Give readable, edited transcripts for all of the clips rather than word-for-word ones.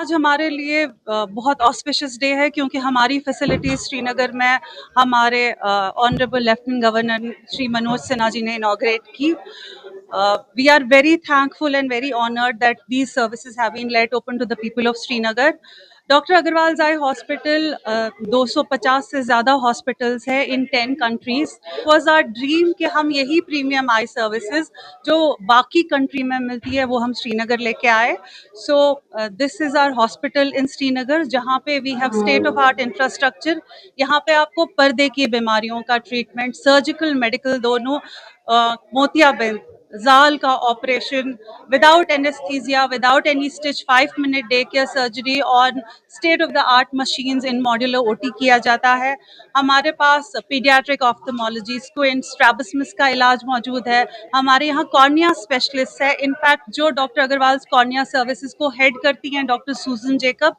आज हमारे लिए बहुत ऑस्पिशियस डे है क्योंकि हमारी फैसिलिटीज श्रीनगर में हमारे honourable lieutenant governor Shri Manoj Sinha ji ने इनॉग्रेट की. We are very thankful and very honored that these services have been let open to the people of Srinagar. Doctor Agarwal eye hospital 250 से ज़्यादा हॉस्पिटल्स है in 10 countries. Was our dream कि हम यही premium आई services जो बाकी country में मिलती है वो हम श्रीनगर लेके आए. So this is our hospital in Srinagar जहाँ पे we have state of art infrastructure. यहाँ पे आपको पर्दे की बीमारियों का ट्रीटमेंट, सर्जिकल मेडिकल दोनों, मोतियाबिंद जाल का operation without anaesthesia, without any stitch, 5 minute day care surgery on state of the art machines in modular OT किया जाता है. हमारे पास पीडियाट्रिक ऑफ्थल्मोलॉजी, स्क्विंट, स्ट्रैबिस्मस का इलाज मौजूद है. हमारे यहाँ कॉर्निया स्पेशलिस्ट है. इनफैक्ट जो डॉक्टर अग्रवाल कॉर्निया सर्विसेज को हेड करती हैं doctor Susan Jacob,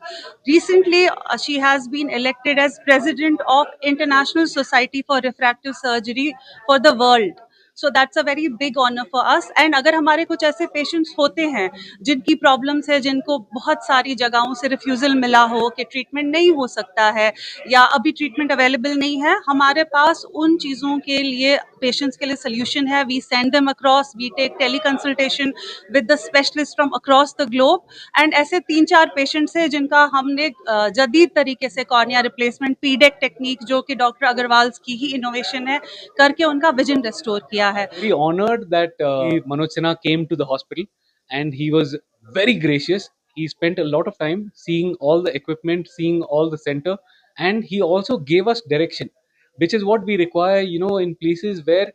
recently she has been elected as president of international society for refractive surgery for the world. So that's a very big honour for us. And अगर हमारे कुछ ऐसे patients होते हैं जिनकी प्रॉब्लम्स है, जिनको बहुत सारी जगहों से रिफ्यूज़ल मिला हो कि ट्रीटमेंट नहीं हो सकता है या अभी ट्रीटमेंट अवेलेबल नहीं है, हमारे पास उन चीज़ों के लिए, पेशेंट्स के लिए सोल्यूशन है. We send them across, we take teleconsultation with the specialist from across the globe. And ऐसे 3-4 पेशेंट्स हैं जिनका हमने जदीद तरीके से कॉर्निया रिप्लेसमेंट, पीडेक टेक्निक जो कि डॉक्टर अग्रवाल की ही इनोवेशन है, करके उनका विजन रिस्टोर किया है. Very honored that Manoj Sinha came to the hospital and he was very gracious. He spent a lot of time seeing all the equipment, seeing all the center, and he also gave us direction, which is what we require. In places where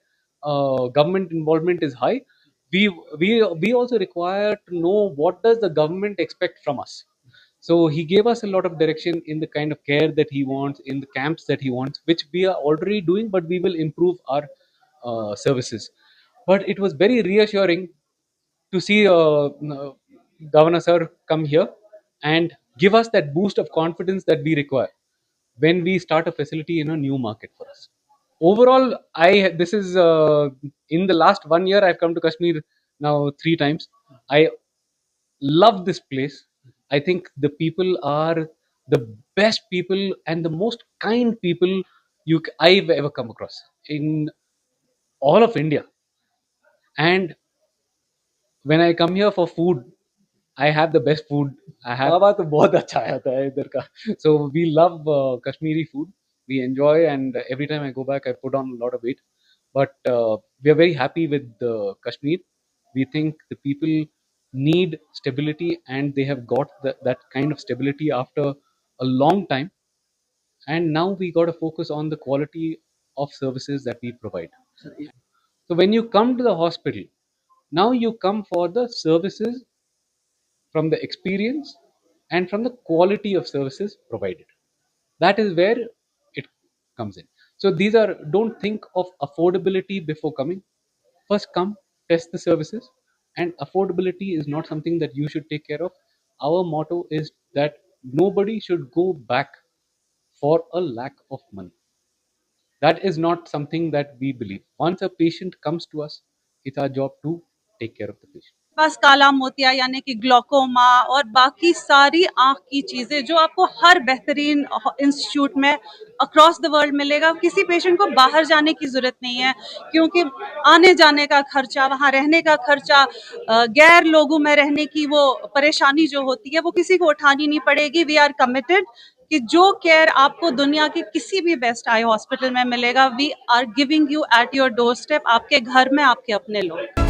government involvement is high, we also require to know what does the government expect from us. So he gave us a lot of direction in the kind of care that he wants, in the camps that he wants, which we are already doing, but we will improve our services. But it was very reassuring to see Governor Sir come here and give us that boost of confidence that we require when we start a facility in a new market for us. Overall, this is in the last 1 year I've come to Kashmir now 3 times. I love this place. I think the people are the best people and the most kind people I've ever come across in all of India. And when I come here for food, I have the best food. I have खावा तो बहुत अच्छा आता है इधर का. So we love Kashmiri food. We enjoy, and every time I go back, I put on a lot of weight. But we are very happy with Kashmir. We think the people need stability, and they have got that kind of stability after a long time. And now we got to focus on the quality of services that we provide. So when you come to the hospital, now you come for the services, from the experience and from the quality of services provided. That is where it comes in. So don't think of affordability before coming. First come, test the services, and affordability is not something that you should take care of. Our motto is that nobody should go back for a lack of money. That is not something that we believe. Once a patient comes to us, it's our job to take care of the patient. पास काला मोतिया यानी कि glaucoma और बाकी सारी आंख की चीजें जो आपको हर बेहतरीन इंस्टीट्यूट में अक्रॉस द वर्ल्ड मिलेगा. किसी पेशेंट को बाहर जाने की जरूरत नहीं है क्योंकि आने जाने का खर्चा, वहाँ रहने का खर्चा, गैर लोगों में रहने की वो परेशानी जो होती है वो किसी को उठानी नहीं पड़ेगी. वी आर कमिटेड कि जो केयर आपको दुनिया के किसी भी बेस्ट आई हॉस्पिटल में मिलेगा, we are giving you at your doorstep, आपके घर में, आपके अपने लोग.